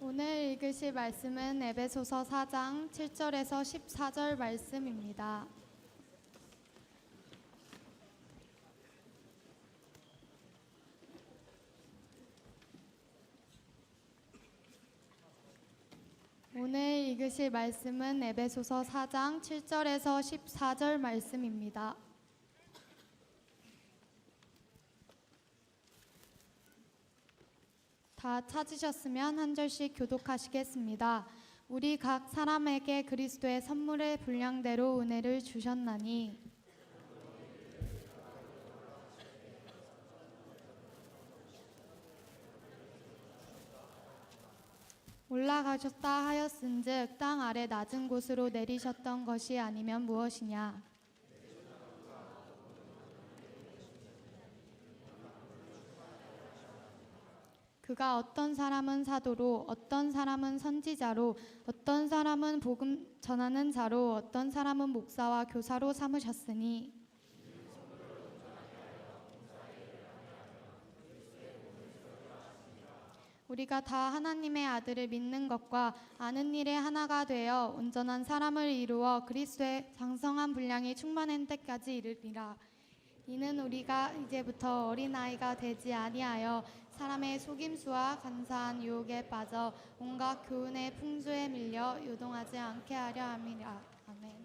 오늘 읽으실 말씀은 에베소서 4장 7절에서 14절 말씀입니다. 오늘 읽으실 말씀은 에베소서 4장 7절에서 14절 말씀입니다. 다 찾으셨으면 한 절씩 교독하시겠습니다. 우리 각 사람에게 그리스도의 선물의 분량대로 은혜를 주셨나니 올라가셨다 하였은즉 땅 아래 낮은 곳으로 내리셨던 것이 아니면 무엇이냐. 그가 어떤 사람은 사도로, 어떤 사람은 선지자로, 어떤 사람은 복음 전하는 자로, 어떤 사람은 목사와 교사로 삼으셨으니 우리가 다 하나님의 아들을 믿는 것과 아는 일에 하나가 되어 온전한 사람을 이루어 그리스도의 장성한 분량이 충만한 때까지 이르리라. 이는 우리가 이제부터 어린아이가 되지 아니하여 사람의 속임수와 간사한 유혹에 빠져 온갖 교훈의 풍조에 밀려 요동하지 않게 하려 함이라. 아멘.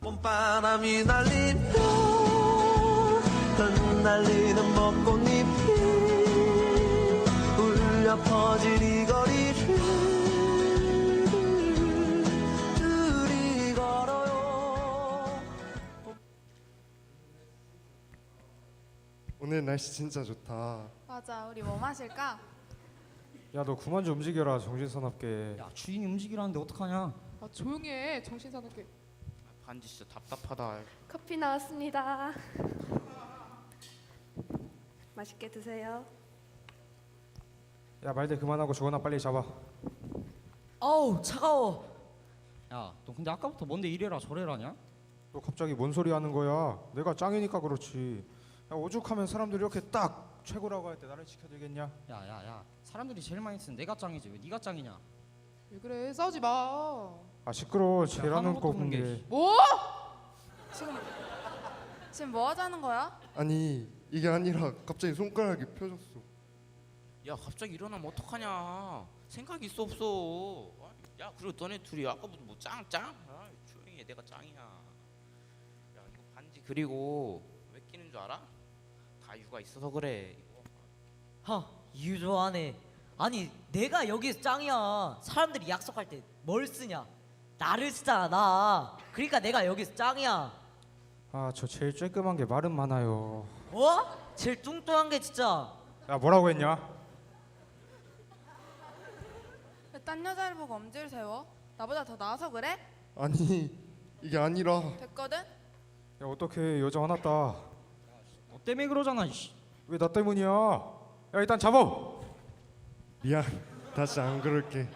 봄바람이 날리며 흩날리는 벚꽃잎이 울려 퍼질 이 거리를 둘이 걸어요. 오늘 날씨 진짜 좋다. 맞아, 우리 뭐 마실까? 야, 너 그만 좀 움직여라. 정신사납게. 야, 주인이 움직이라는데 어떡하냐? 아, 조용히 해. 정신사납게. 반지 진짜 답답하다. 커피 나왔습니다. 맛있게 드세요. 야, 말들 그만하고 저거나 빨리 잡아. 어우, 차가워. 야, 너 근데 아까부터 뭔데 이래라 저래라냐? 너 갑자기 뭔 소리 하는 거야? 내가 짱이니까 그렇지. 야, 오죽하면 사람들이 이렇게 딱 최고라고 할 때 나를 지켜들겠냐? 야, 사람들이 제일 많이 쓰는 내가 짱이지 왜 네가 짱이냐? 왜 그래? 싸우지 마. 아, 시끄러워. 제일 하는 하는 것도 거 없는 게. 근데. 뭐? 지금 뭐 하자는 거야? 아니 이게 아니라 갑자기 손가락이 펴졌어. 야 갑자기 일어나면 어떡하냐. 생각 있어 없어. 야 그리고 너네 둘이 아까부터 뭐 짱? 아, 조용히 해. 내가 짱이야. 야 이거 반지 그리고 왜 끼는 줄 알아? 다 이유가 있어서 그래. 이거. 이유 좋아하네. 아니 내가 여기서 짱이야. 사람들이 약속할 때 뭘 쓰냐? 나를 쓰잖아 나. 그러니까 내가 여기서 짱이야. 아, 저 제일 쬐끔한 게 말은 많아요. 뭐? 제일 뚱뚱한 게 진짜. 야, 뭐라고 했냐? 왜 딴 여자를 보고 엄지를 세워? 나보다 더 나아서 그래? 아니 이게 아니라 됐거든? 야, 어떡해. 여자 화났다. 너 때문에 그러잖아. 씨. 왜 나 때문이야? 야, 일단 잡아. 미안. 다시 안 그럴게.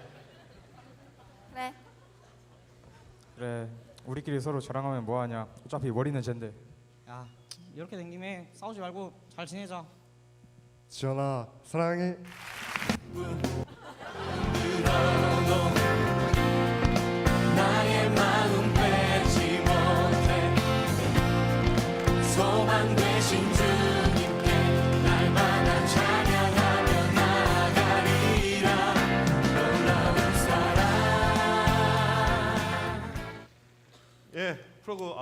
그래. 그래. 우리끼리 서로 자랑하면 뭐하냐. 어차피 머리는 쟨데. 야, 이렇게 된 김에 싸우지 말고 잘 지내자. 지연아 사랑해. 나의 마음 빼지 못해 소망 되신 주님께 날마다 찬양하며 나가리라. 놀라운 사랑. 예, 프로그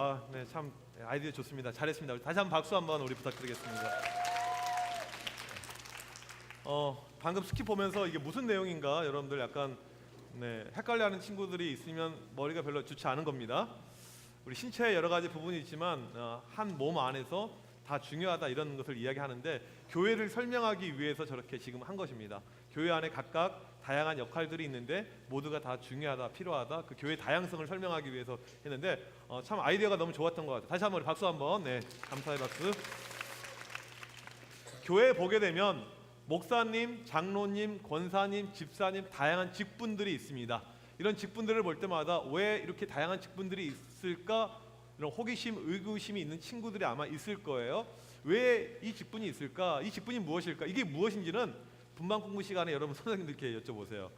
참 아이디어 좋습니다. 잘했습니다. 우리 다시 한번 박수 한번 우리 부탁드리겠습니다. 방금 스킵 보면서 이게 무슨 내용인가 여러분들 약간 헷갈려하는 친구들이 있으면 머리가 별로 좋지 않은 겁니다. 우리 신체의 여러 가지 부분이 있지만 한 몸 안에서 다 중요하다 이런 것을 이야기하는데 교회를 설명하기 위해서 저렇게 지금 한 것입니다. 교회 안에 각각 다양한 역할들이 있는데 모두가 다 중요하다, 필요하다. 그 교회 다양성을 설명하기 위해서 했는데 참 아이디어가 너무 좋았던 것 같아요. 다시 한번 박수 한번. 네, 감사의 박수. 교회에 보게 되면 목사님, 장로님, 권사님, 집사님 다양한 직분들이 있습니다. 이런 직분들을 볼 때마다 왜 이렇게 다양한 직분들이 있을까? 이런 호기심, 의구심이 있는 친구들이 아마 있을 거예요. 왜 이 직분이 있을까? 이 직분이 무엇일까? 이게 무엇인지는 분방 공부 시간에 여러분 선생님들께 여쭤보세요.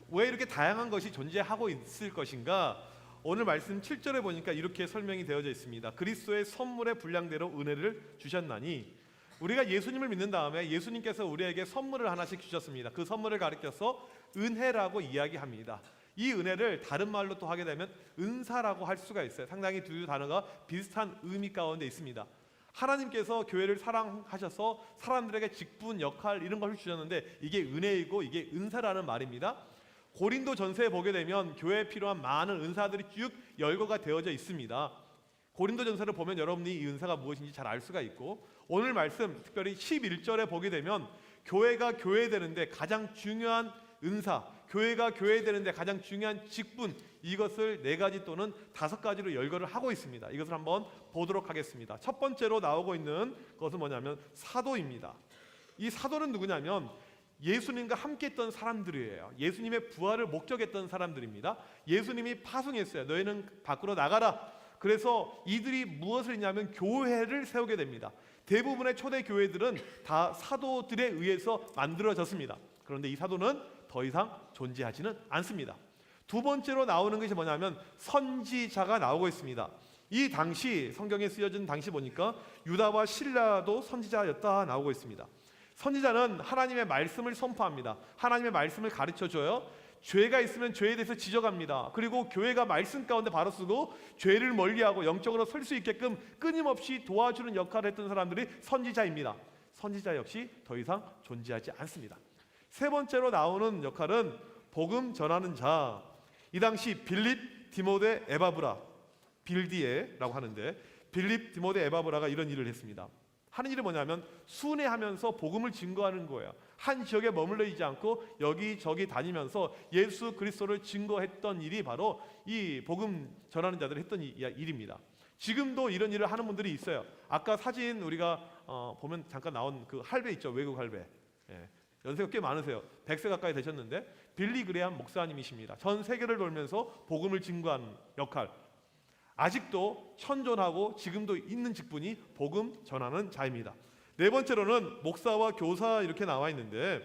왜 이렇게 다양한 것이 존재하고 있을 것인가? 오늘 말씀 7절에 보니까 이렇게 설명이 되어져 있습니다. 그리스도의 선물의 분량대로 은혜를 주셨나니, 우리가 예수님을 믿는 다음에 예수님께서 우리에게 선물을 하나씩 주셨습니다. 그 선물을 가리켜서 은혜라고 이야기합니다. 이 은혜를 다른 말로 또 하게 되면 은사라고 할 수가 있어요. 상당히 두 단어가 비슷한 의미 가운데 있습니다. 하나님께서 교회를 사랑하셔서 사람들에게 직분, 역할 이런 것을 주셨는데 이게 은혜이고 이게 은사라는 말입니다. 고린도 전서에 보게 되면 교회에 필요한 많은 은사들이 쭉 열거가 되어져 있습니다. 고린도 전서를 보면 여러분이 이 은사가 무엇인지 잘 알 수가 있고, 오늘 말씀 특별히 11절에 보게 되면 교회가 교회되는데 가장 중요한 은사, 교회가 교회되는데 가장 중요한 직분, 이것을 4가지 또는 5가지로 열거를 하고 있습니다. 이것을 한번 보도록 하겠습니다. 첫 번째로 나오고 있는 것은 뭐냐면 사도입니다. 이 사도는 누구냐면 예수님과 함께 했던 사람들이에요. 예수님의 부활을 목격했던 사람들입니다. 예수님이 파송했어요. 너희는 밖으로 나가라. 그래서 이들이 무엇을 했냐면 교회를 세우게 됩니다. 대부분의 초대 교회들은 다 사도들에 의해서 만들어졌습니다. 그런데 이 사도는 더 이상 존재하지는 않습니다. 두 번째로 나오는 것이 뭐냐면 선지자가 나오고 있습니다. 이 당시 성경에 쓰여진 당시 보니까 유다와 실라도 선지자였다 나오고 있습니다. 선지자는 하나님의 말씀을 선포합니다. 하나님의 말씀을 가르쳐줘요. 죄가 있으면 죄에 대해서 지적합니다. 그리고 교회가 말씀 가운데 바로 쓰고 죄를 멀리하고 영적으로 설 수 있게끔 끊임없이 도와주는 역할을 했던 사람들이 선지자입니다. 선지자 역시 더 이상 존재하지 않습니다. 세 번째로 나오는 역할은 복음 전하는 자. 이 당시 빌립, 디모데, 에바브라, 빌디에라고 하는데 빌립, 디모데, 에바브라가 이런 일을 했습니다. 하는 일이 뭐냐면 순회하면서 복음을 증거하는 거예요. 한 지역에 머물러 있지 않고 여기저기 다니면서 예수 그리스도를 증거했던 일이 바로 이 복음 전하는 자들이 했던 일입니다. 지금도 이런 일을 하는 분들이 있어요. 아까 사진 우리가 보면 잠깐 나온 그 할배 있죠. 외국 할배. 예. 연세가 꽤 많으세요. 100세 가까이 되셨는데 빌리 그레함 목사님이십니다. 전 세계를 돌면서 복음을 증거하는 역할. 아직도 천존하고 지금도 있는 직분이 복음 전하는 자입니다. 네 번째로는 목사와 교사 이렇게 나와 있는데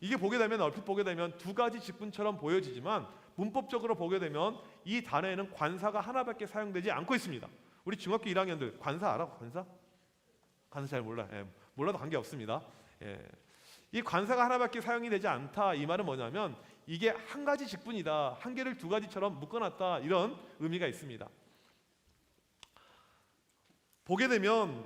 이게 보게 되면 얼핏 보게 되면 2가지 직분처럼 보여지지만 문법적으로 보게 되면 이 단어에는 관사가 하나밖에 사용되지 않고 있습니다. 우리 중학교 1학년들 관사 알아? 관사? 관사 잘 몰라. 예, 몰라도 관계없습니다. 예. 이 관사가 하나밖에 사용이 되지 않다, 이 말은 뭐냐면 이게 한 가지 직분이다, 한 개를 2가지처럼 묶어놨다, 이런 의미가 있습니다. 보게 되면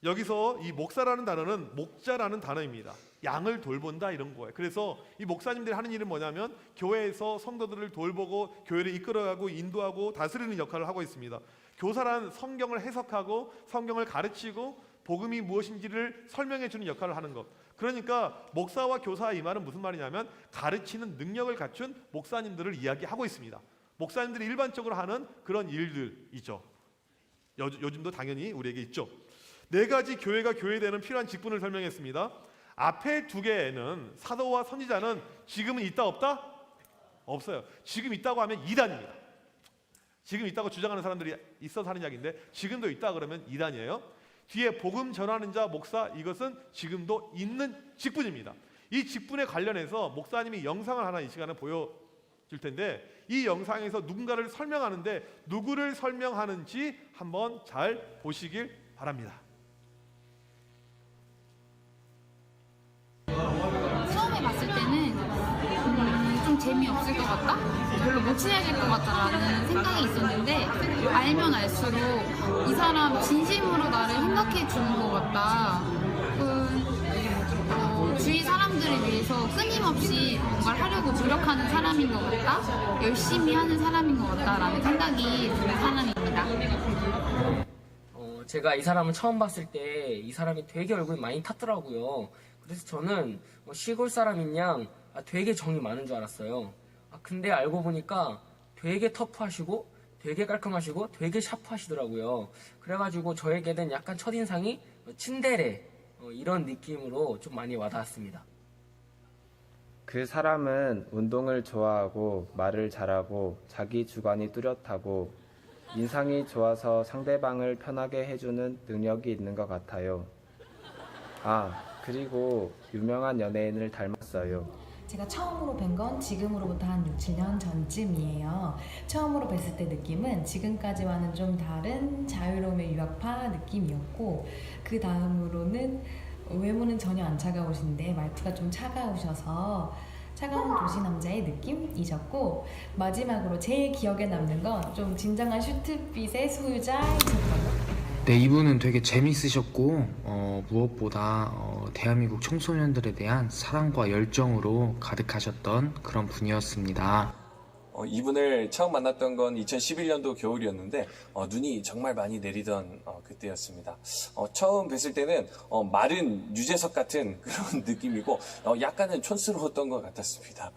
여기서 이 목사라는 단어는 목자라는 단어입니다. 양을 돌본다 이런 거예요. 그래서 이 목사님들이 하는 일은 뭐냐면 교회에서 성도들을 돌보고 교회를 이끌어가고 인도하고 다스리는 역할을 하고 있습니다. 교사란 성경을 해석하고 성경을 가르치고 복음이 무엇인지를 설명해 주는 역할을 하는 것. 그러니까 목사와 교사, 이 말은 무슨 말이냐면 가르치는 능력을 갖춘 목사님들을 이야기하고 있습니다. 목사님들이 일반적으로 하는 그런 일들이죠. 요즘도 당연히 우리에게 있죠. 4가지 교회가 교회되는 필요한 직분을 설명했습니다. 앞에 2개는 사도와 선지자는 지금은 있다 없다? 없어요. 지금 있다고 하면 이단입니다. 지금 있다고 주장하는 사람들이 있어서 하는 이야기인데 지금도 있다 그러면 이단이에요. 뒤에 복음 전하는 자, 목사, 이것은 지금도 있는 직분입니다. 이 직분에 관련해서 목사님이 영상을 하나 이 시간에 보여줄 텐데 이 영상에서 누군가를 설명하는데 누구를 설명하는지 한번 잘 보시길 바랍니다. 처음에 봤을 때는 좀 재미없을 것 같다? 별로 못 친해질 것 같다라는 생각이 있었는데 알면 알수록 이 사람 진심으로 나를 생각해 주는 것 같다. 주위 사람들을 위해서 끊임없이 뭔가를 하려고 노력하는 사람인 것 같다? 열심히 하는 사람인 것 같다라는 생각이 드는 사람입니다. 제가 이 사람을 처음 봤을 때 이 사람이 되게 얼굴이 많이 탔더라고요. 그래서 저는 시골 사람인 양 되게 정이 많은 줄 알았어요. 근데 알고 보니까 되게 터프하시고 되게 깔끔하시고 되게 샤프하시더라고요. 그래가지고 저에게는 약간 첫인상이 츤데레 이런 느낌으로 좀 많이 와닿았습니다. 그 사람은 운동을 좋아하고 말을 잘하고 자기 주관이 뚜렷하고 인상이 좋아서 상대방을 편하게 해주는 능력이 있는 것 같아요. 그리고 유명한 연예인을 닮았어요. 제가 처음으로 뵌 건 지금으로부터 한 6, 7년 전쯤이에요. 처음으로 뵀을 때 느낌은 지금까지와는 좀 다른 자유로움의 유학파 느낌이었고, 그 다음으로는 외모는 전혀 안 차가우신데 말투가 좀 차가우셔서 차가운 도시 남자의 느낌이셨고, 마지막으로 제일 기억에 남는 건 좀 진정한 슈트빛의 소유자이셨던 것. 네, 이분은 되게 재밌으셨고 무엇보다 대한민국 청소년들에 대한 사랑과 열정으로 가득하셨던 그런 분이었습니다. 이분을 처음 만났던 건 2011년도 겨울이었는데 눈이 정말 많이 내리던 그때였습니다. 처음 뵀을 때는 마른 유재석 같은 그런 느낌이고 약간은 촌스러웠던 것 같았습니다.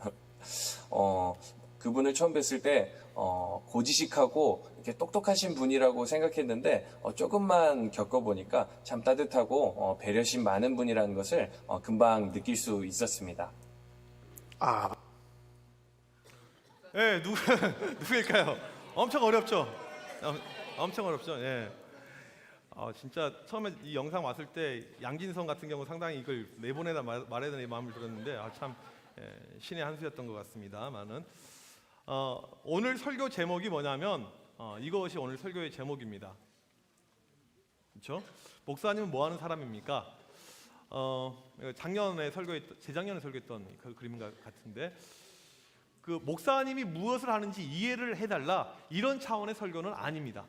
그분을 처음 뵀을 때 고지식하고 이렇게 똑똑하신 분이라고 생각했는데 조금만 겪어보니까 참 따뜻하고 배려심 많은 분이라는 것을 금방 느낄 수 있었습니다. 예, 누구일까요? 엄청 어렵죠? 엄청 어렵죠? 예. 진짜 처음에 이 영상 왔을 때 양진성 같은 경우 상당히 이걸 내보내다 말해야 되는 마음을 들었는데 참 신의 한 수였던 것 같습니다만은 오늘 설교 제목이 뭐냐면 이것이 오늘 설교의 제목입니다. 그렇죠? 목사님은 뭐 하는 사람입니까? 재작년에 설교했던 그 그림 같은데 그 목사님이 무엇을 하는지 이해를 해달라 이런 차원의 설교는 아닙니다.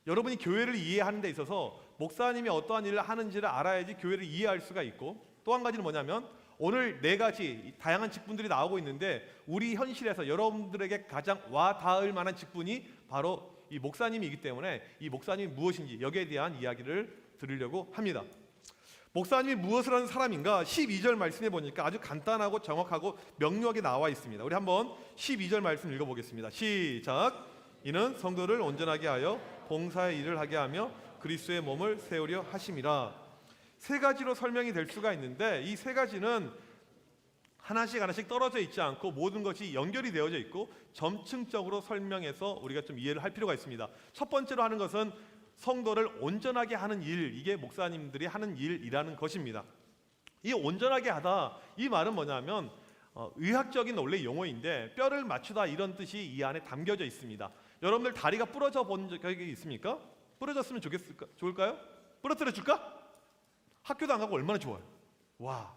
여러분이 교회를 이해하는 데 있어서 목사님이 어떠한 일을 하는지를 알아야지 교회를 이해할 수가 있고, 또 한 가지는 뭐냐면 오늘 4가지 다양한 직분들이 나오고 있는데 우리 현실에서 여러분들에게 가장 와 닿을 만한 직분이 바로 이 목사님이기 때문에 이 목사님이 무엇인지 여기에 대한 이야기를 드리려고 합니다. 목사님이 무엇을 하는 사람인가? 12절 말씀해 보니까 아주 간단하고 정확하고 명료하게 나와 있습니다. 우리 한번 12절 말씀 읽어보겠습니다. 시작. 이는 성도를 온전하게 하여 봉사의 일을 하게 하며 그리스도의 몸을 세우려 하심이라. 3가지로 설명이 될 수가 있는데 이 3가지는 하나씩 떨어져 있지 않고 모든 것이 연결이 되어져 있고 점층적으로 설명해서 우리가 좀 이해를 할 필요가 있습니다. 첫 번째로 하는 것은 성도를 온전하게 하는 일, 이게 목사님들이 하는 일이라는 것입니다. 이 온전하게 하다, 이 말은 뭐냐면 의학적인 원래 용어인데 뼈를 맞추다 이런 뜻이 이 안에 담겨져 있습니다. 여러분들 다리가 부러져 본 적이 있습니까? 부러졌으면 좋을까요? 부러뜨려 줄까? 학교도 안 가고 얼마나 좋아요. 와,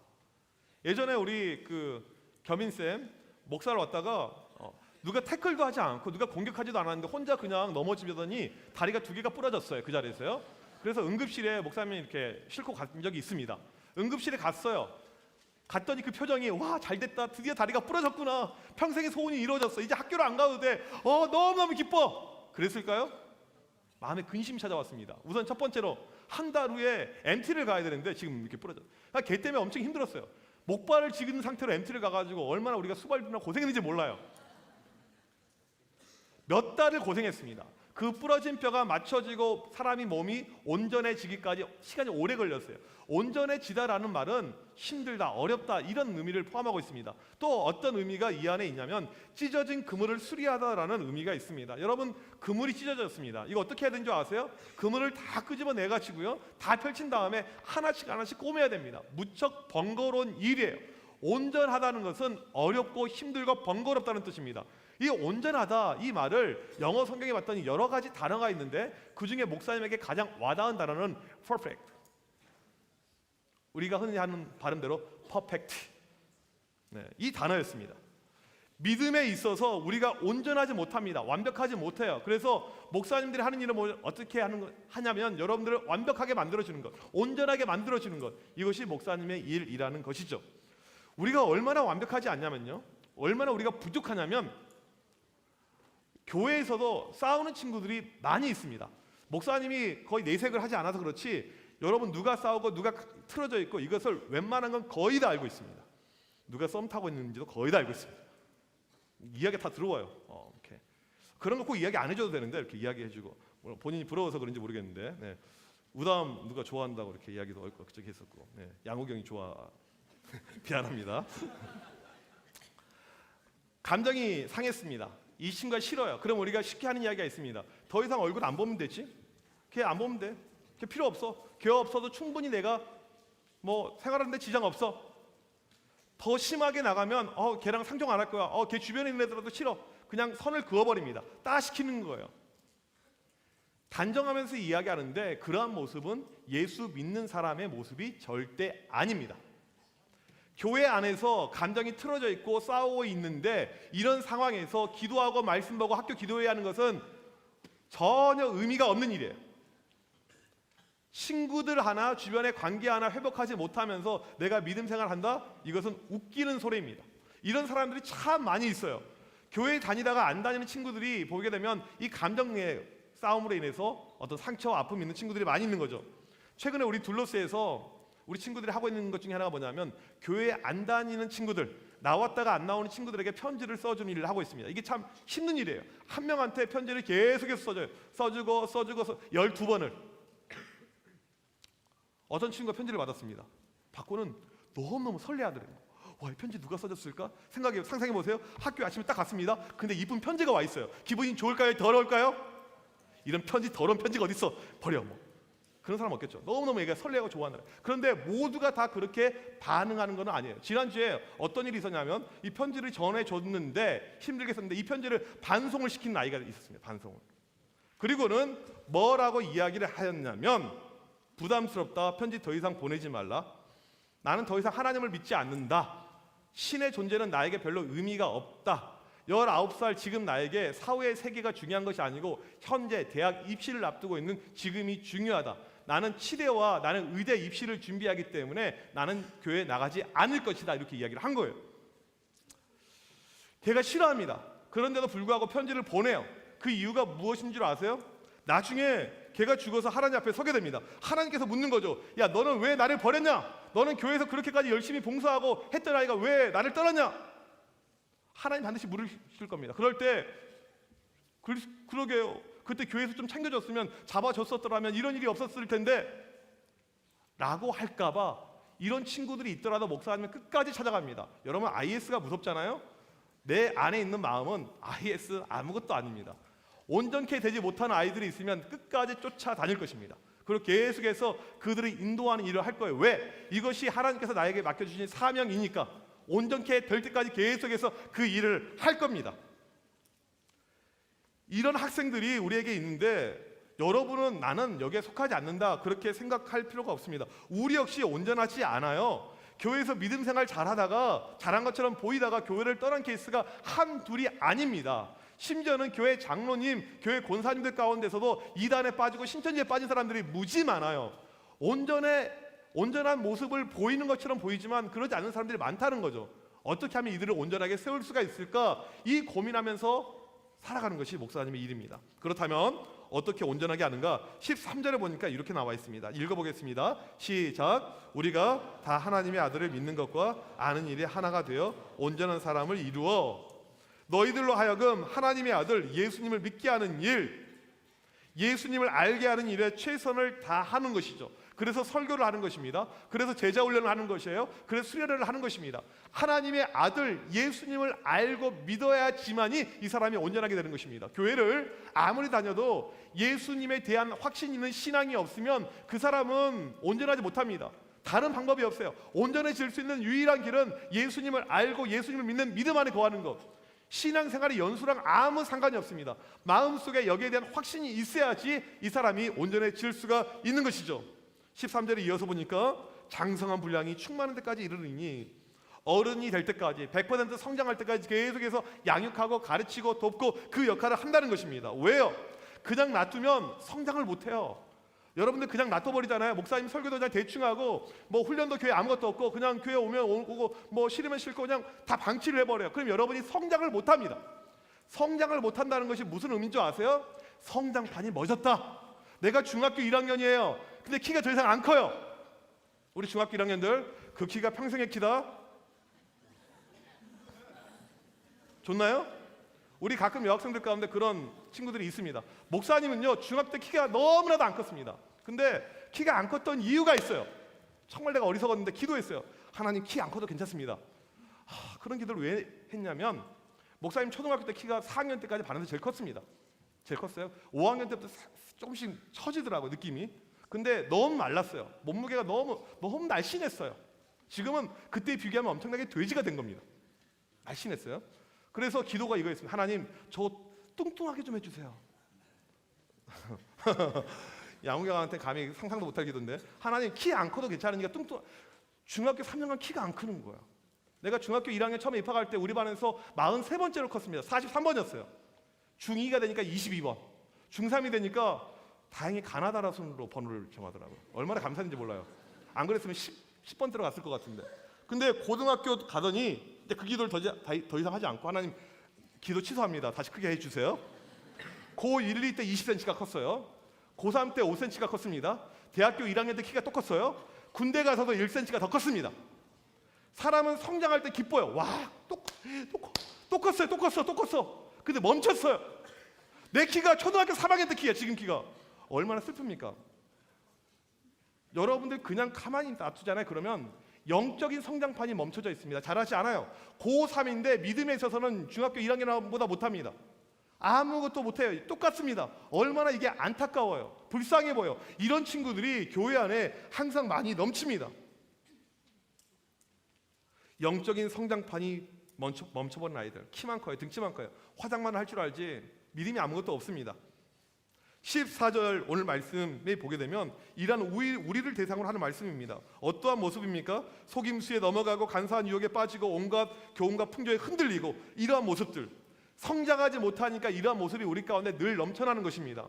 예전에 우리 그 겸인쌤 목사를 왔다가 누가 태클도 하지 않고 누가 공격하지도 않았는데 혼자 그냥 넘어지더니 다리가 2개가 부러졌어요. 그 자리에서요. 그래서 응급실에 목사님이 이렇게 싣고 간 적이 있습니다. 응급실에 갔어요. 갔더니 그 표정이 와, 잘됐다, 드디어 다리가 부러졌구나, 평생의 소원이 이루어졌어, 이제 학교를 안 가도 돼, 너무너무 기뻐, 그랬을까요? 마음에 근심이 찾아왔습니다. 우선 첫 번째로 한 달 후에 MT를 가야 되는데 지금 이렇게 부러져. 걔 때문에 엄청 힘들었어요. 목발을 지은 상태로 MT를 가가지고 얼마나 우리가 수발이나 고생했는지 몰라요. 몇 달을 고생했습니다. 그 부러진 뼈가 맞춰지고 사람이 몸이 온전해지기까지 시간이 오래 걸렸어요. 온전해지다라는 말은 힘들다, 어렵다 이런 의미를 포함하고 있습니다. 또 어떤 의미가 이 안에 있냐면 찢어진 그물을 수리하다라는 의미가 있습니다. 여러분, 그물이 찢어졌습니다. 이거 어떻게 해야 되는 줄 아세요? 그물을 다 끄집어내가지고요, 다 펼친 다음에 하나씩 꼬매야 됩니다. 무척 번거로운 일이에요. 온전하다는 것은 어렵고 힘들고 번거롭다는 뜻입니다. 이 온전하다, 이 말을 영어 성경에 봤더니 여러 가지 단어가 있는데 그 중에 목사님에게 가장 와닿은 단어는 perfect. 우리가 흔히 하는 발음대로 perfect. 이 단어였습니다. 믿음에 있어서 우리가 온전하지 못합니다. 완벽하지 못해요. 그래서 목사님들이 하는 일은 어떻게 하냐면 여러분들을 완벽하게 만들어주는 것, 온전하게 만들어주는 것, 이것이 목사님의 일이라는 것이죠. 우리가 얼마나 완벽하지 않냐면요, 얼마나 우리가 부족하냐면 교회에서도 싸우는 친구들이 많이 있습니다. 목사님이 거의 내색을 하지 않아서 그렇지 여러분 누가 싸우고 누가 틀어져 있고 이것을 웬만한 건 거의 다 알고 있습니다. 누가 썸 타고 있는지도 거의 다 알고 있습니다. 이야기 다 들어와요. 이렇게. 그런 거 꼭 이야기 안 해줘도 되는데 이렇게 이야기해주고 본인이 부러워서 그런지 모르겠는데 네. 우담 누가 좋아한다고 이렇게 이야기도 그저기 했었고 네. 양호경이 좋아 미안합니다. 감정이 상했습니다. 이 친구가 싫어요. 그럼 우리가 쉽게 하는 이야기가 있습니다. 더 이상 얼굴 안 보면 되지. 걔 안 보면 돼. 걔 필요 없어. 걔 없어도 충분히 내가 뭐 생활하는데 지장 없어. 더 심하게 나가면 걔랑 상종 안 할 거야. 걔 주변에 있는 애들도 싫어. 그냥 선을 그어버립니다. 따시키는 거예요. 단정하면서 이야기하는데 그러한 모습은 예수 믿는 사람의 모습이 절대 아닙니다. 교회 안에서 감정이 틀어져 있고 싸우고 있는데 이런 상황에서 기도하고 말씀 보고 학교 기도해야 하는 것은 전혀 의미가 없는 일이에요. 친구들 하나 주변의 관계 하나 회복하지 못하면서 내가 믿음 생활한다? 이것은 웃기는 소리입니다. 이런 사람들이 참 많이 있어요. 교회 다니다가 안 다니는 친구들이 보게 되면 이 감정의 싸움으로 인해서 어떤 상처와 아픔이 있는 친구들이 많이 있는 거죠. 최근에 우리 둘러스에서 우리 친구들이 하고 있는 것 중에 하나가 뭐냐면 교회에 안 다니는 친구들, 나왔다가 안 나오는 친구들에게 편지를 써주는 일을 하고 있습니다. 이게 참 힘든 일이에요. 한 명한테 편지를 계속해서 써줘요. 써주고 12번을. 어떤 친구가 편지를 받았습니다. 받고는 너무너무 설레하더래요. 와, 이 편지 누가 써줬을까? 상상해보세요. 학교에 아침에 딱 갔습니다. 근데 이쁜 편지가 와 있어요. 기분이 좋을까요? 더러울까요? 이런 편지, 더러운 편지가 어딨어? 버려. 뭐. 그런 사람 없겠죠. 너무너무 얘가 설레고 좋아하는. 그런데 모두가 다 그렇게 반응하는 건 아니에요. 지난주에 어떤 일이 있었냐면 이 편지를 전해줬는데 힘들게 썼는데 이 편지를 반송을 시키는 아이가 있었습니다. 반송을. 그리고는 뭐라고 이야기를 하였냐면 부담스럽다. 편지 더 이상 보내지 말라. 나는 더 이상 하나님을 믿지 않는다. 신의 존재는 나에게 별로 의미가 없다. 19살 지금 나에게 사후의 세계가 중요한 것이 아니고 현재 대학 입시를 앞두고 있는 지금이 중요하다. 나는 치대와 나는 의대 입시를 준비하기 때문에 나는 교회에 나가지 않을 것이다. 이렇게 이야기를 한 거예요. 걔가 싫어합니다. 그런데도 불구하고 편지를 보내요. 그 이유가 무엇인 줄 아세요? 나중에 걔가 죽어서 하나님 앞에 서게 됩니다. 하나님께서 묻는 거죠. 야, 너는 왜 나를 버렸냐? 너는 교회에서 그렇게까지 열심히 봉사하고 했던 아이가 왜 나를 떠났냐? 하나님 반드시 물으실 겁니다. 그럴 때 그러게요. 그때 교회에서 좀 챙겨줬으면 잡아줬었더라면 이런 일이 없었을 텐데 라고 할까 봐 이런 친구들이 있더라도 목사님은 끝까지 찾아갑니다. 여러분 IS가 무섭잖아요. 내 안에 있는 마음은 IS 아무것도 아닙니다. 온전케 되지 못하는 아이들이 있으면 끝까지 쫓아다닐 것입니다. 그리고 계속해서 그들을 인도하는 일을 할 거예요. 왜? 이것이 하나님께서 나에게 맡겨주신 사명이니까 온전케 될 때까지 계속해서 그 일을 할 겁니다. 이런 학생들이 우리에게 있는데 여러분은 나는 여기에 속하지 않는다 그렇게 생각할 필요가 없습니다. 우리 역시 온전하지 않아요. 교회에서 믿음 생활 잘하다가 잘한 것처럼 보이다가 교회를 떠난 케이스가 한둘이 아닙니다. 심지어는 교회 장로님, 교회 권사님들 가운데서도 이단에 빠지고 신천지에 빠진 사람들이 무지 많아요. 온전한 모습을 보이는 것처럼 보이지만 그러지 않는 사람들이 많다는 거죠. 어떻게 하면 이들을 온전하게 세울 수가 있을까? 이 고민하면서 살아가는 것이 목사님의 일입니다. 그렇다면 어떻게 온전하게 하는가? 13절에 보니까 이렇게 나와 있습니다. 읽어보겠습니다. 시작. 우리가 다 하나님의 아들을 믿는 것과 아는 일이 하나가 되어 온전한 사람을 이루어 너희들로 하여금 하나님의 아들 예수님을 믿게 하는 일, 예수님을 알게 하는 일에 최선을 다하는 것이죠. 그래서 설교를 하는 것입니다. 그래서 제자 훈련을 하는 것이에요. 그래서 수련회를 하는 것입니다. 하나님의 아들 예수님을 알고 믿어야지만이 이 사람이 온전하게 되는 것입니다. 교회를 아무리 다녀도 예수님에 대한 확신 있는 신앙이 없으면 그 사람은 온전하지 못합니다. 다른 방법이 없어요. 온전해질 수 있는 유일한 길은 예수님을 알고 예수님을 믿는 믿음 안에 거하는 것. 신앙생활의 연수랑 아무 상관이 없습니다. 마음속에 여기에 대한 확신이 있어야지 이 사람이 온전해질 수가 있는 것이죠. 13절에 이어서 보니까 장성한 분량이 충만한 데까지 이르르니 어른이 될 때까지 100% 성장할 때까지 계속해서 양육하고 가르치고 돕고 그 역할을 한다는 것입니다. 왜요? 그냥 놔두면 성장을 못해요. 여러분들 그냥 놔둬버리잖아요. 목사님 설교도 그냥 대충 하고 뭐 훈련도 교회 아무것도 없고 그냥 교회 오면 오고 뭐 싫으면 싫고 그냥 다 방치를 해버려요. 그럼 여러분이 성장을 못합니다. 성장을 못한다는 것이 무슨 의미인 줄 아세요? 성장판이 멎었다. 내가 중학교 1학년이에요. 근데 키가 더 이상 안 커요. 우리 중학교 1학년들 그 키가 평생의 키다. 좋나요? 우리 가끔 여학생들 가운데 그런 친구들이 있습니다. 목사님은요 중학교 때 키가 너무나도 안 컸습니다. 근데 키가 안 컸던 이유가 있어요. 정말 내가 어리석었는데 기도했어요. 하나님 키 안 커도 괜찮습니다. 그런 기도를 왜 했냐면 목사님 초등학교 때 키가 4학년 때까지 반에서 제일 컸습니다. 제일 컸어요. 5학년 때부터 조금씩 처지더라고요, 느낌이. 근데 너무 말랐어요. 몸무게가 너무 날씬했어요. 지금은 그때에 비교하면 엄청나게 돼지가 된 겁니다. 날씬했어요. 그래서 기도가 이거였습니다. 하나님 저 뚱뚱하게 좀 해주세요. 양우경한테 감히 상상도 못할 기도인데, 하나님 키 안 커도 괜찮으니까 중학교 3년간 키가 안 크는 거야. 내가 중학교 1학년 처음에 입학할 때 우리 반에서 43번째로 컸습니다. 43번이었어요. 중2가 되니까 22번, 중3이 되니까 다행히 가나다라 순으로 번호를 정하더라고요. 얼마나 감사한지 몰라요. 안 그랬으면 10번 들어갔을 것 같은데. 근데 고등학교 가더니 이제 그 기도를 더 이상 하지 않고, 하나님 기도 취소합니다. 다시 크게 해주세요. 고1, 2 때 20cm가 컸어요. 고3 때 5cm가 컸습니다. 대학교 1학년 때 키가 또 컸어요. 군대 가서도 1cm가 더 컸습니다. 사람은 성장할 때 기뻐요. 와, 또 컸어. 근데 멈췄어요. 내 키가 초등학교 3학년 때 키야. 지금 키가 얼마나 슬픕니까? 여러분들 그냥 가만히 놔두잖아요. 그러면 영적인 성장판이 멈춰져 있습니다. 잘하지 않아요. 고3인데 믿음에 있어서는 중학교 1학년보다 못합니다. 아무것도 못해요. 똑같습니다. 얼마나 이게 안타까워요. 불쌍해 보여. 이런 친구들이 교회 안에 항상 많이 넘칩니다. 영적인 성장판이 멈춰버린 아이들, 키만 커요, 등치만 커요, 화장만 할 줄 알지 믿음이 아무것도 없습니다. 14절 오늘 말씀에 보게 되면 이러한 우리를 대상으로 하는 말씀입니다. 어떠한 모습입니까? 속임수에 넘어가고 간사한 유혹에 빠지고 온갖 교훈과 풍조에 흔들리고, 이러한 모습들, 성장하지 못하니까 이러한 모습이 우리 가운데 늘 넘쳐나는 것입니다.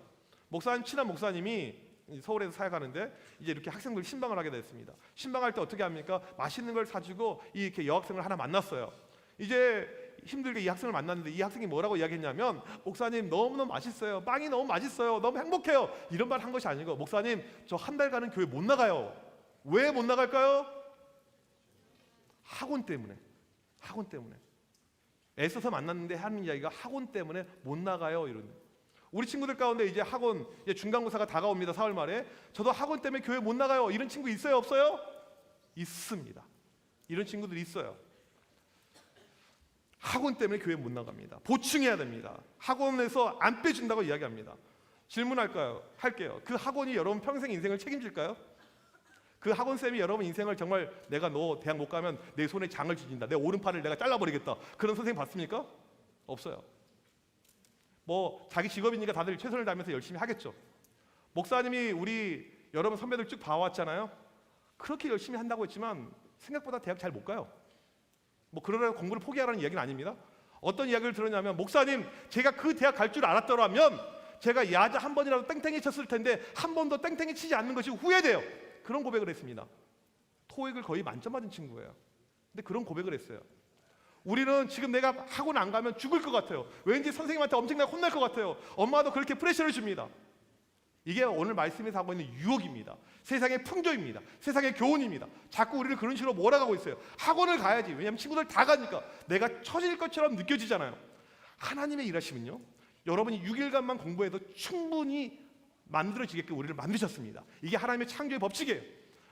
목사님, 친한 목사님이 서울에서 사역하는데 이제 이렇게 학생들 신방을 하게 됐습니다. 신방할 때 어떻게 합니까? 맛있는 걸 사주고 이렇게 여학생을 하나 만났어요. 이제 힘들게 이 학생을 만났는데 이 학생이 뭐라고 이야기했냐면, 목사님 너무너무 맛있어요. 빵이 너무 맛있어요. 너무 행복해요. 이런 말 한 것이 아니고, 목사님 저 한 달간은 교회 못 나가요. 왜 못 나갈까요? 학원 때문에. 애써서 만났는데 하는 이야기가 학원 때문에 못 나가요. 이런. 우리 친구들 가운데 이제 학원, 이제 중간고사가 다가옵니다. 4월 말에. 저도 학원 때문에 교회 못 나가요. 이런 친구 있어요? 없어요? 있습니다. 이런 친구들이 있어요. 학원 때문에 교회 못 나갑니다. 보충해야 됩니다. 학원에서 안 빼준다고 이야기합니다. 질문할게요. 그 학원이 여러분 평생 인생을 책임질까요? 그 학원쌤이 여러분 인생을 정말 내가 너 대학 못 가면 내 손에 장을 쥐진다, 내 오른팔을 내가 잘라버리겠다, 그런 선생님 봤습니까? 없어요. 뭐 자기 직업이니까 다들 최선을 다하면서 열심히 하겠죠. 목사님이 우리 여러분 선배들 쭉 봐왔잖아요. 그렇게 열심히 한다고 했지만 생각보다 대학 잘 못 가요. 뭐 그러라고 공부를 포기하라는 이야기는 아닙니다. 어떤 이야기를 들었냐면, 목사님 제가 그 대학 갈 줄 알았더라면 제가 야자 한 번이라도 땡땡이 쳤을 텐데 한 번도 땡땡이 치지 않는 것이 후회돼요. 그런 고백을 했습니다. 토익을 거의 만점 맞은 친구예요. 근데 그런 고백을 했어요. 우리는 지금 내가 학원 안 가면 죽을 것 같아요. 왠지 선생님한테 엄청나게 혼날 것 같아요. 엄마도 그렇게 프레셔를 줍니다. 이게 오늘 말씀에서 하고 있는 유혹입니다. 세상의 풍조입니다. 세상의 교훈입니다. 자꾸 우리를 그런 식으로 몰아가고 있어요. 학원을 가야지. 왜냐하면 친구들 다 가니까 내가 처질 것처럼 느껴지잖아요. 하나님의 일하심은요, 여러분이 6일간만 공부해도 충분히 만들어지게끔 우리를 만드셨습니다. 이게 하나님의 창조의 법칙이에요.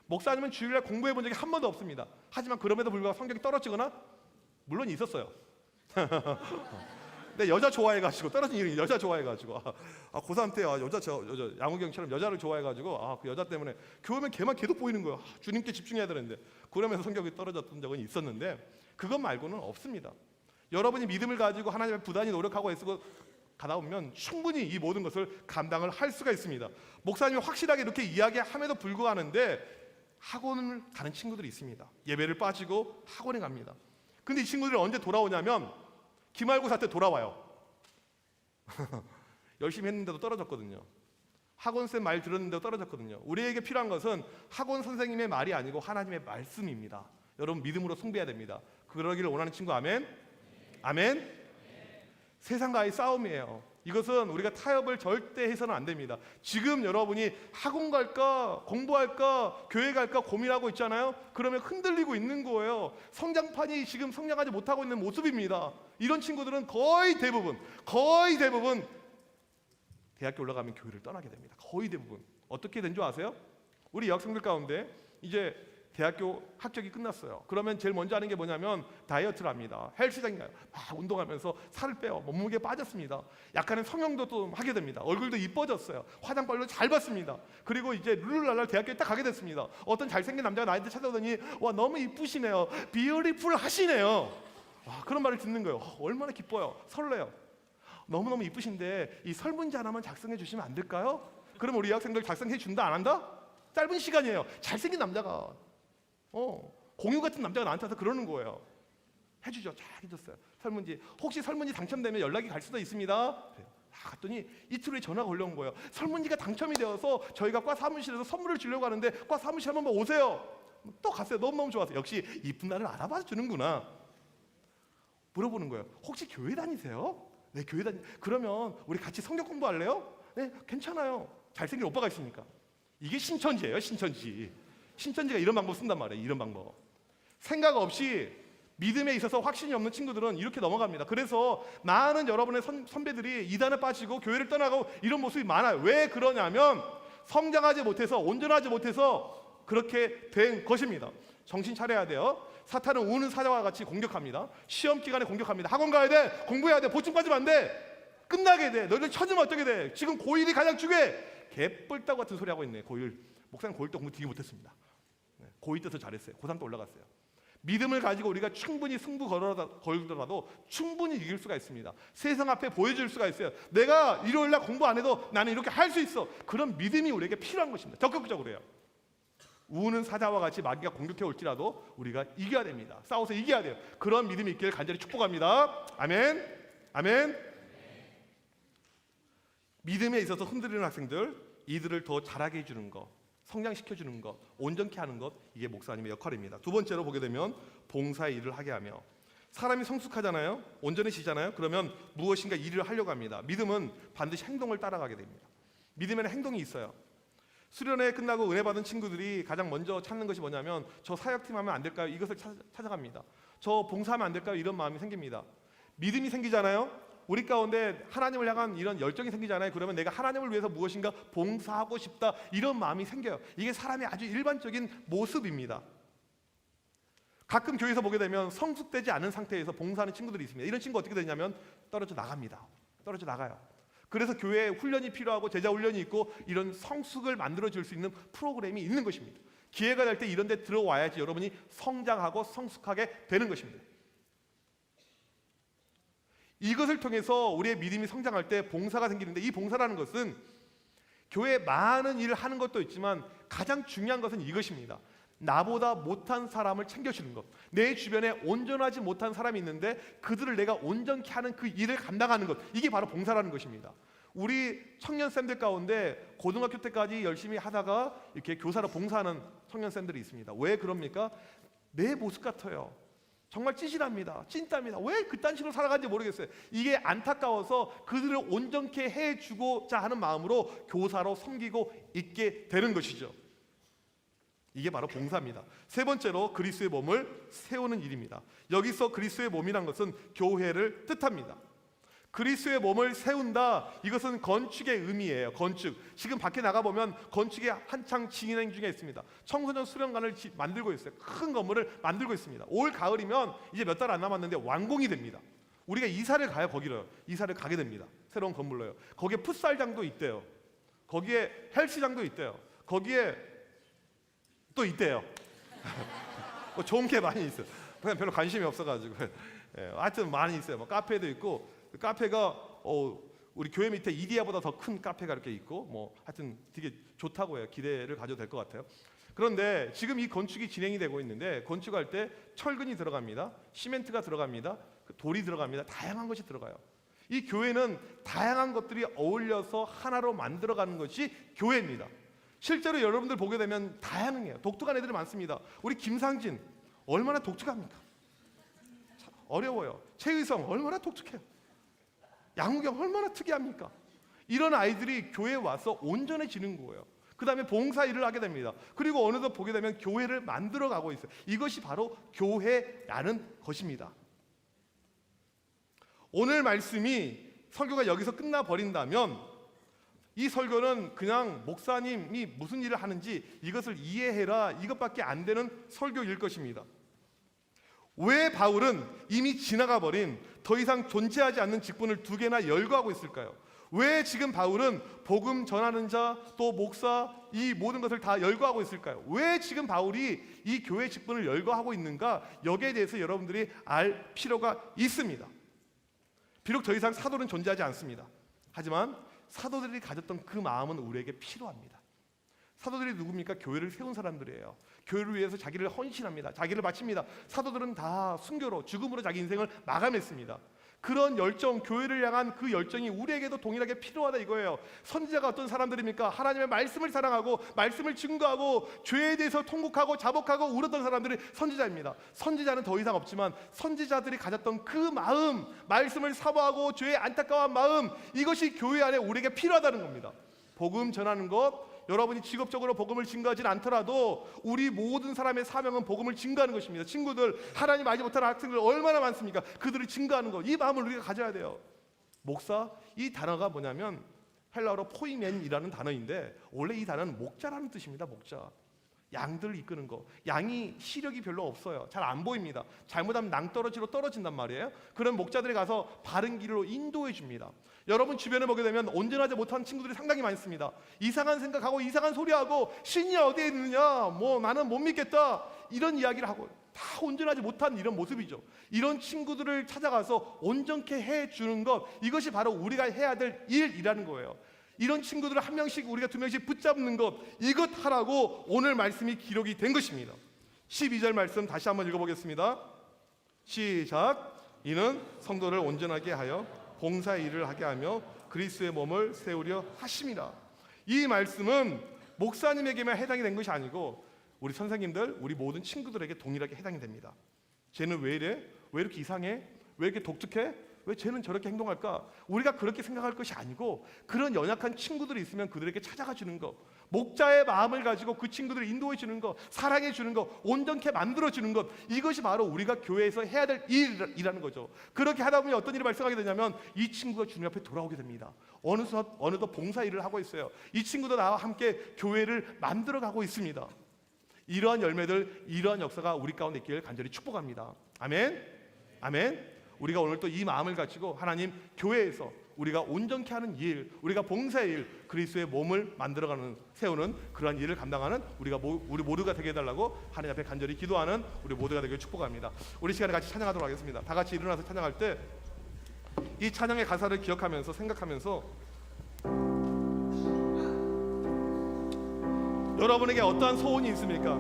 목사님은 주일날 공부해 본 적이 한 번도 없습니다. 하지만 그럼에도 불구하고 성적이 떨어지거나, 물론 있었어요. 근데 여자 좋아해가지고 떨어진 일이, 여자 좋아해가지고 고3 때 여자 양우경처럼 여자를 좋아해가지고 그 여자 때문에 교회면 걔만 계속 보이는 거예요. 주님께 집중해야 되는데 그러면서 성격이 떨어졌던 적은 있었는데, 그것 말고는 없습니다. 여러분이 믿음을 가지고 하나님의 부단히 노력하고 애쓰고 가다 보면 충분히 이 모든 것을 감당을 할 수가 있습니다. 목사님이 확실하게 이렇게 이야기함에도 불구하는데 학원을 가는 친구들이 있습니다. 예배를 빠지고 학원에 갑니다. 근데 이 친구들이 언제 돌아오냐면 기말고사 때 돌아와요. 열심히 했는데도 떨어졌거든요. 학원쌤 말 들었는데도 떨어졌거든요. 우리에게 필요한 것은 학원 선생님의 말이 아니고 하나님의 말씀입니다. 여러분 믿음으로 숭배해야 됩니다. 그러기를 원하는 친구 아멘? 아멘? 세상과의 싸움이에요. 이것은 우리가 타협을 절대 해서는 안 됩니다. 지금 여러분이 학원 갈까 공부할까 교회 갈까 고민하고 있잖아요. 그러면 흔들리고 있는 거예요. 성장판이 지금 성장하지 못하고 있는 모습입니다. 이런 친구들은 거의 대부분 대학교 올라가면 교회를 떠나게 됩니다. 거의 대부분. 어떻게 된 줄 아세요? 우리 여학생들 가운데 이제 대학교 합격이 끝났어요. 그러면 제일 먼저 하는 게 뭐냐면 다이어트를 합니다. 헬스장에 가요. 막 운동하면서 살을 빼요. 몸무게 빠졌습니다. 약간의 성형도 또 하게 됩니다. 얼굴도 이뻐졌어요. 화장빨로 잘 받습니다. 그리고 이제 룰루랄라 대학교에 딱 가게 됐습니다. 어떤 잘생긴 남자가 나한테 찾아오더니 와 너무 이쁘시네요. 비어리풀 하시네요. 와, 그런 말을 듣는 거예요. 얼마나 기뻐요. 설레요. 너무너무 이쁘신데 이 설문지 하나만 작성해 주시면 안 될까요? 그럼 우리 여학생들 작성해 준다 안 한다? 짧은 시간이에요. 잘생긴 남자가 공유 같은 남자가 나한테 와서 그러는 거예요. 해주죠. 잘 해줬어요. 설문지. 혹시 설문지 당첨되면 연락이 갈 수도 있습니다. 갔더니 이틀 후에 전화가 올라온 거예요. 설문지가 당첨이 되어서 저희가 과 사무실에서 선물을 주려고 하는데 과 사무실 한번 오세요. 또 갔어요. 너무너무 좋아서 역시 이쁜 나를 알아봐 주는구나. 물어보는 거예요. 혹시 교회 다니세요? 네, 교회 그러면 우리 같이 성경 공부할래요? 네, 괜찮아요. 잘생긴 오빠가 있으니까. 이게 신천지예요. 신천지가 이런 방법 쓴단 말이에요. 이런 방법. 생각 없이 믿음에 있어서 확신이 없는 친구들은 이렇게 넘어갑니다. 그래서 많은 여러분의 선배들이 이단에 빠지고 교회를 떠나고 이런 모습이 많아요. 왜 그러냐면 성장하지 못해서 온전하지 못해서 그렇게 된 것입니다. 정신 차려야 돼요. 사탄은 우는 사자와 같이 공격합니다. 시험 기간에 공격합니다. 학원 가야 돼. 공부해야 돼. 보충 빠지면 안 돼. 끝나게 돼. 너희들 쳐주면 어떻게 돼. 지금 고1이 가장 중요해. 개뿔따구 같은 소리 하고 있네. 고1. 목사님 고1 때 공부 되게 못했습니다. 고2 때도 잘했어요. 고3 때 올라갔어요. 믿음을 가지고 우리가 충분히 승부 걸더라도 충분히 이길 수가 있습니다. 세상 앞에 보여줄 수가 있어요. 내가 일요일날 공부 안 해도 나는 이렇게 할 수 있어. 그런 믿음이 우리에게 필요한 것입니다. 적극적으로 해요. 우는 사자와 같이 마귀가 공격해 올지라도 우리가 이겨야 됩니다. 싸워서 이겨야 돼요. 그런 믿음이 있기를 간절히 축복합니다. 아멘. 아멘. 믿음에 있어서 흔들리는 학생들, 이들을 더 잘하게 해주는 것, 성장시켜주는 것, 온전케 하는 것, 이게 목사님의 역할입니다. 두 번째로 보게 되면 봉사의 일을 하게 하며, 사람이 성숙하잖아요. 온전해지잖아요. 그러면 무엇인가 일을 하려고 합니다. 믿음은 반드시 행동을 따라가게 됩니다. 믿음에는 행동이 있어요. 수련회 끝나고 은혜 받은 친구들이 가장 먼저 찾는 것이 뭐냐면 저 사역팀 하면 안 될까요? 이것을 찾아갑니다. 저 봉사하면 안 될까요? 이런 마음이 생깁니다. 믿음이 생기잖아요. 우리 가운데 하나님을 향한 이런 열정이 생기잖아요. 그러면 내가 하나님을 위해서 무엇인가 봉사하고 싶다, 이런 마음이 생겨요. 이게 사람의 아주 일반적인 모습입니다. 가끔 교회에서 보게 되면 성숙되지 않은 상태에서 봉사하는 친구들이 있습니다. 이런 친구 어떻게 되냐면 떨어져 나갑니다. 떨어져 나가요. 그래서 교회에 훈련이 필요하고 제자 훈련이 있고 이런 성숙을 만들어줄 수 있는 프로그램이 있는 것입니다. 기회가 될 때 이런 데 들어와야지 여러분이 성장하고 성숙하게 되는 것입니다. 이것을 통해서 우리의 믿음이 성장할 때 봉사가 생기는데, 이 봉사라는 것은 교회에 많은 일을 하는 것도 있지만 가장 중요한 것은 이것입니다. 나보다 못한 사람을 챙겨주는 것. 내 주변에 온전하지 못한 사람이 있는데 그들을 내가 온전케 하는 그 일을 감당하는 것, 이게 바로 봉사라는 것입니다. 우리 청년쌤들 가운데 고등학교 때까지 열심히 하다가 이렇게 교사로 봉사하는 청년쌤들이 있습니다. 왜 그럽니까? 내 모습 같아요. 정말 찌질합니다. 찐따입니다. 왜 그딴 식으로 살아가는지 모르겠어요. 이게 안타까워서 그들을 온전케 해주고자 하는 마음으로 교사로 섬기고 있게 되는 것이죠. 이게 바로 봉사입니다. 세 번째로 그리스도의 몸을 세우는 일입니다. 여기서 그리스도의 몸이란 것은 교회를 뜻합니다. 그리스도의 몸을 세운다, 이것은 건축의 의미예요. 건축. 지금 밖에 나가보면 건축이 한창 진행 중에 있습니다. 청소년 수련관을 만들고 있어요. 큰 건물을 만들고 있습니다. 올 가을이면 이제 몇 달 안 남았는데 완공이 됩니다. 우리가 이사를 가요. 거기를 이사를 가게 됩니다. 새로운 건물로요. 거기에 풋살장도 있대요. 거기에 헬스장도 있대요. 거기에 또 있대요. 뭐 좋은 게 많이 있어요. 그냥 별로 관심이 없어가지고. 하여튼 많이 있어요. 뭐 카페도 있고, 그 카페가 우리 교회 밑에 이디야보다 더 큰 카페가 이렇게 있고, 뭐 하여튼 되게 좋다고 해요. 기대를 가져도 될 것 같아요. 그런데 지금 이 건축이 진행이 되고 있는데, 건축할 때 철근이 들어갑니다. 시멘트가 들어갑니다. 돌이 들어갑니다. 다양한 것이 들어가요. 이 교회는 다양한 것들이 어울려서 하나로 만들어가는 것이 교회입니다. 실제로 여러분들 보게 되면 다양해요. 독특한 애들이 많습니다. 우리 김상진 얼마나 독특합니까? 어려워요. 최의성 얼마나 독특해요. 양우경 얼마나 특이합니까? 이런 아이들이 교회에 와서 온전해지는 거예요. 그 다음에 봉사일을 하게 됩니다. 그리고 어느덧 보게 되면 교회를 만들어가고 있어요. 이것이 바로 교회라는 것입니다. 오늘 말씀이 설교가 여기서 끝나버린다면 이 설교는 그냥 목사님이 무슨 일을 하는지 이것을 이해해라 이것밖에 안 되는 설교일 것입니다. 왜 바울은 이미 지나가 버린 더 이상 존재하지 않는 직분을 2개나 열거하고 있을까요? 왜 지금 바울은 복음 전하는 자, 또 목사 이 모든 것을 다 열거하고 있을까요? 왜 지금 바울이 이 교회 직분을 열거하고 있는가? 여기에 대해서 여러분들이 알 필요가 있습니다. 비록 더 이상 사도는 존재하지 않습니다. 하지만 사도들이 가졌던 그 마음은 우리에게 필요합니다. 사도들이 누굽니까? 교회를 세운 사람들이에요. 교회를 위해서 자기를 헌신합니다. 자기를 바칩니다. 사도들은 다 순교로 죽음으로 자기 인생을 마감했습니다. 그런 열정, 교회를 향한 그 열정이 우리에게도 동일하게 필요하다 이거예요. 선지자가 어떤 사람들입니까? 하나님의 말씀을 사랑하고 말씀을 증거하고 죄에 대해서 통곡하고 자복하고 울었던 사람들이 선지자입니다. 선지자는 더 이상 없지만 선지자들이 가졌던 그 마음, 말씀을 사모하고 죄에 안타까워한 마음, 이것이 교회 안에 우리에게 필요하다는 겁니다. 복음 전하는 것, 여러분이 직업적으로 복음을 증거하지는 않더라도 우리 모든 사람의 사명은 복음을 증거하는 것입니다. 친구들, 하나님 알지 못하는 학생들 얼마나 많습니까? 그들을 증거하는 것, 이 마음을 우리가 가져야 돼요. 목사, 이 단어가 뭐냐면 헬라어로 포이멘이라는 단어인데 원래 이 단어는 목자라는 뜻입니다. 목자. 양들을 이끄는 거. 양이 시력이 별로 없어요. 잘 안 보입니다. 잘못하면 낭떠러지로 떨어진단 말이에요. 그런 목자들이 가서 바른 길로 인도해 줍니다. 여러분 주변에 보게 되면 온전하지 못한 친구들이 상당히 많습니다. 이상한 생각하고 이상한 소리하고 신이 어디에 있느냐, 뭐 나는 못 믿겠다, 이런 이야기를 하고 다 온전하지 못한 이런 모습이죠. 이런 친구들을 찾아가서 온전케 해주는 것, 이것이 바로 우리가 해야 될 일이라는 거예요. 이런 친구들을 한 명씩 우리가 2명씩 붙잡는 것, 이것 하라고 오늘 말씀이 기록이 된 것입니다. 12절 말씀 다시 한번 읽어보겠습니다. 시작. 이는 성도를 온전하게 하여 봉사의 일을 하게 하며 그리스도의 몸을 세우려 하심이라. 이 말씀은 목사님에게만 해당이 된 것이 아니고 우리 선생님들, 우리 모든 친구들에게 동일하게 해당이 됩니다. 쟤는 왜 이래? 왜 이렇게 이상해? 왜 이렇게 독특해? 왜 쟤는 저렇게 행동할까? 우리가 그렇게 생각할 것이 아니고 그런 연약한 친구들이 있으면 그들에게 찾아가 주는 것, 목자의 마음을 가지고 그 친구들을 인도해 주는 것, 사랑해 주는 것, 온전케 만들어 주는 것, 이것이 바로 우리가 교회에서 해야 될 일이라는 거죠. 그렇게 하다 보면 어떤 일이 발생하게 되냐면 이 친구가 주님 앞에 돌아오게 됩니다. 어느덧 봉사 일을 하고 있어요. 이 친구도 나와 함께 교회를 만들어 가고 있습니다. 이러한 열매들, 이러한 역사가 우리 가운데 있기를 간절히 축복합니다. 아멘. 아멘. 우리가 오늘 또 이 마음을 가지고 하나님 교회에서 우리가 온전케 하는 일, 우리가 봉사의 일, 그리스도의 몸을 만들어가는, 세우는 그러한 일을 감당하는 우리 모두가 되게 해달라고 하나님 앞에 간절히 기도하는 우리 모두가 되길 축복합니다. 우리 시간에 같이 찬양하도록 하겠습니다. 다 같이 일어나서 찬양할 때 이 찬양의 가사를 기억하면서 생각하면서 여러분에게 어떠한 소원이 있습니까?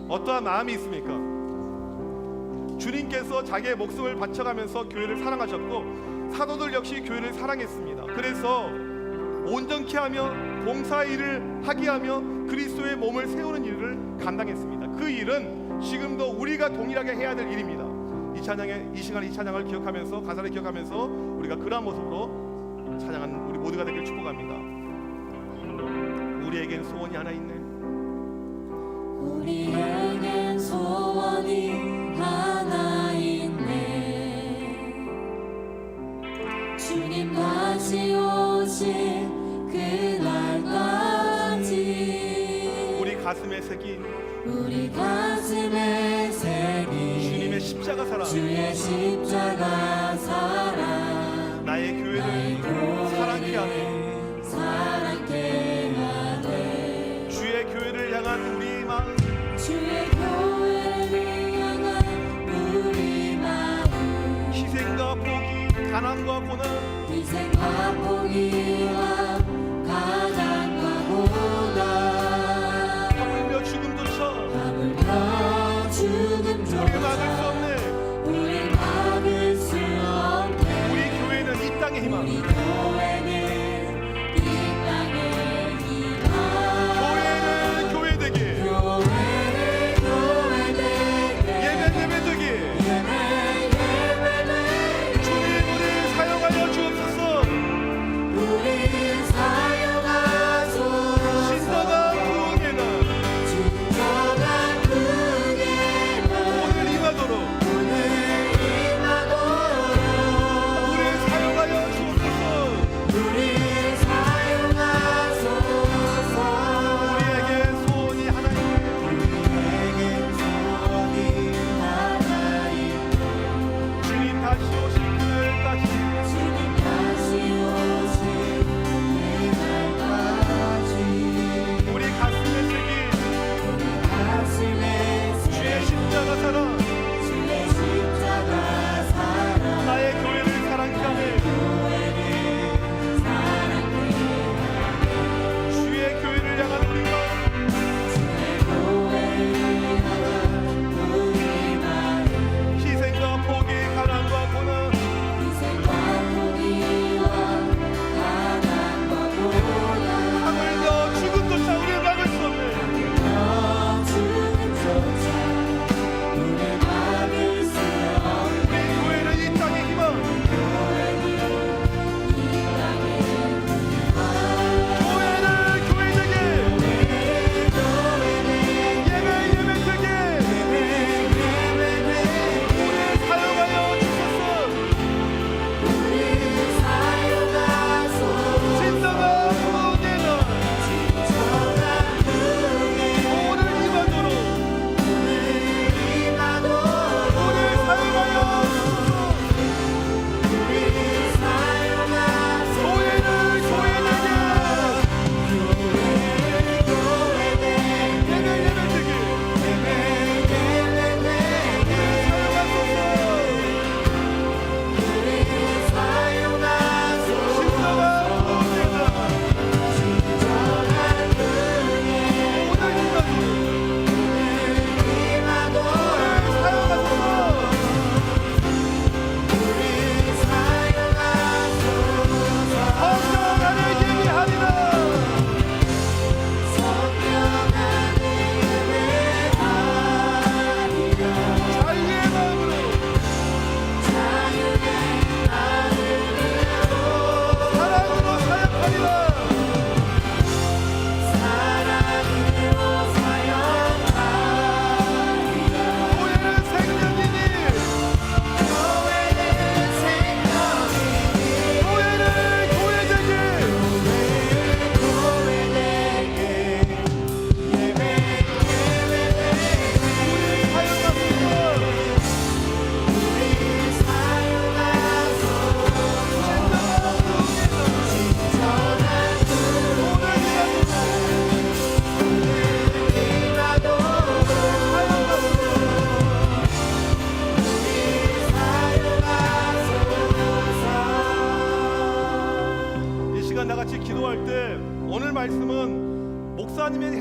어떠한 마음이 있습니까? 주님께서 자기의 목숨을 바쳐가면서 교회를 사랑하셨고 사도들 역시 교회를 사랑했습니다. 그래서 온전케 하며 봉사 일을 하게 하며 그리스도의 몸을 세우는 일을 감당했습니다. 그 일은 지금도 우리가 동일하게 해야 될 일입니다. 이 시간에 이 찬양을 기억하면서, 가사를 기억하면서 우리가 그러한 모습으로 찬양하는 우리 모두가 되길 축복합니다. 우리에겐 소원이 하나 있네. 우리에겐 소원이 하나 있네. 주님 다시 오실 그날까지 우리 가슴에 새긴 주님의 십자가 사랑, 주의 십자가 사랑, 나의 교회를 사랑케 하네. 주의 교회를 향한 우리 마음, 주의 교회를 향한 우리 마음, 희생과 포기, 가난과 고난, 희생과 포기와 가난과 고난, 하물며 죽음조차 우리 막을 수 없네. 우리 교회는 이 땅의 희망, 교회는 교회 되기, 예배 되기, 주님 우리를 사용하여 주옵소서.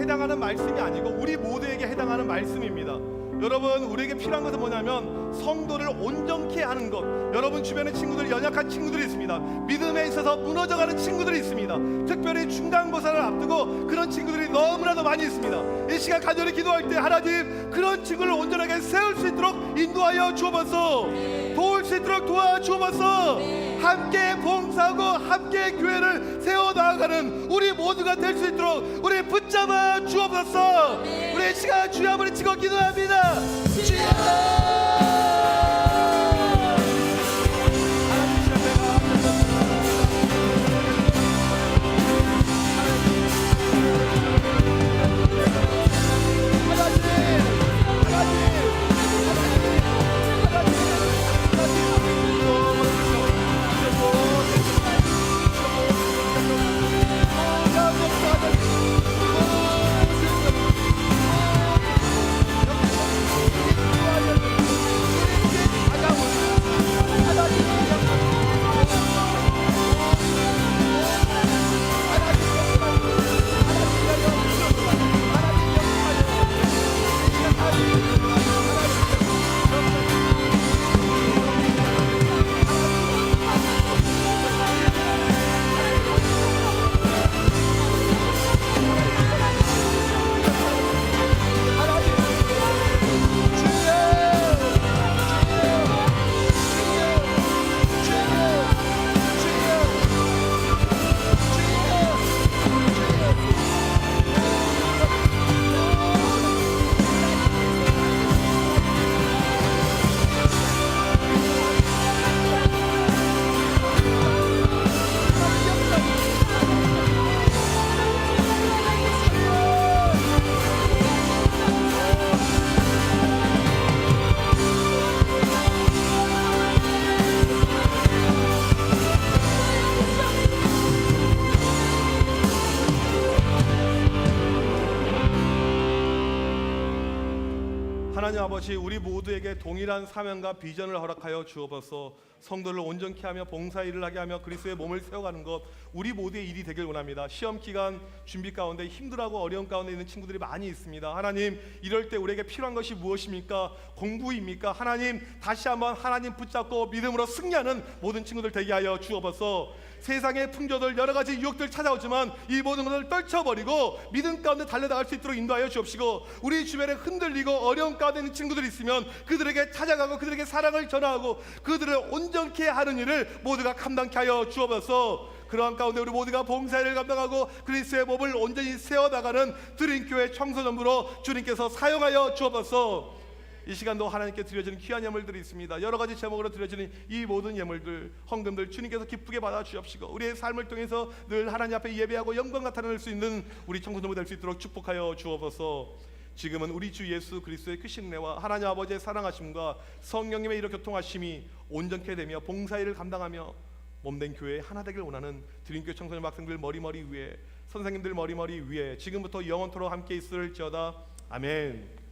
해당하는 말씀이 아니고 우리 모두에게 해당하는 말씀입니다. 여러분, 우리에게 필요한 것은 뭐냐면 성도를 온전케 하는 것. 여러분 주변에 친구들, 연약한 친구들이 있습니다. 믿음에 있어서 무너져가는 친구들이 있습니다. 특별히 중간고사를 앞두고 그런 친구들이 너무나도 많이 있습니다. 이 시간 간절히 기도할 때 하나님, 그런 친구를 온전하게 세울 수 있도록 인도하여 주옵소서. 도울 수 있도록 도와주옵소서. 함께 봉사하고 함께 교회를 세워나가는 우리 모두가 될 수 있도록 우리 붙잡아 주옵소서. 우리 이 시간 주여 한번 치고 기도합니다. 하나님 아버지, 우리 모두에게 동일한 사명과 비전을 허락하여 주옵소서. 성도를 온전케 하며 봉사일을 하게 하며 그리스도의 몸을 세워가는 것, 우리 모두의 일이 되길 원합니다. 시험 기간 준비 가운데 힘들어하고 어려움 가운데 있는 친구들이 많이 있습니다. 하나님, 이럴 때 우리에게 필요한 것이 무엇입니까? 공부입니까? 하나님, 다시 한번 하나님 붙잡고 믿음으로 승리하는 모든 친구들 되게 하여 주옵소서. 세상의 풍조들, 여러 가지 유혹들 찾아오지만 이 모든 것을 떨쳐버리고 믿음 가운데 달려나갈 수 있도록 인도하여 주옵시고, 우리 주변에 흔들리고 어려움 가운데 있는 친구들이 있으면 그들에게 찾아가고 그들에게 사랑을 전하고 그들을 온전케 하는 일을 모두가 감당케 하여 주옵소서. 그러한 가운데 우리 모두가 봉사일을 감당하고 그리스도의 몸을 온전히 세워나가는 드림교회 청소년부로 주님께서 사용하여 주옵소서. 이 시간도 하나님께 드려지는 귀한 예물들이 있습니다. 여러 가지 제목으로 드려지는 이 모든 예물들, 헌금들 주님께서 기쁘게 받아 주옵시고, 우리의 삶을 통해서 늘 하나님 앞에 예배하고 영광 나타낼 수 있는 우리 청소년부 될 수 있도록 축복하여 주옵소서. 지금은 우리 주 예수 그리스도의 크신 은혜와 하나님 아버지의 사랑하심과 성령님의 이로 교통하심이 온전케 되며 봉사일을 감당하며 몸된 교회의 하나 되길 원하는 드림교회 청소년 학생들 머리머리 위에, 선생님들 머리머리 위에 지금부터 영원토록 함께 있을지어다. 아멘.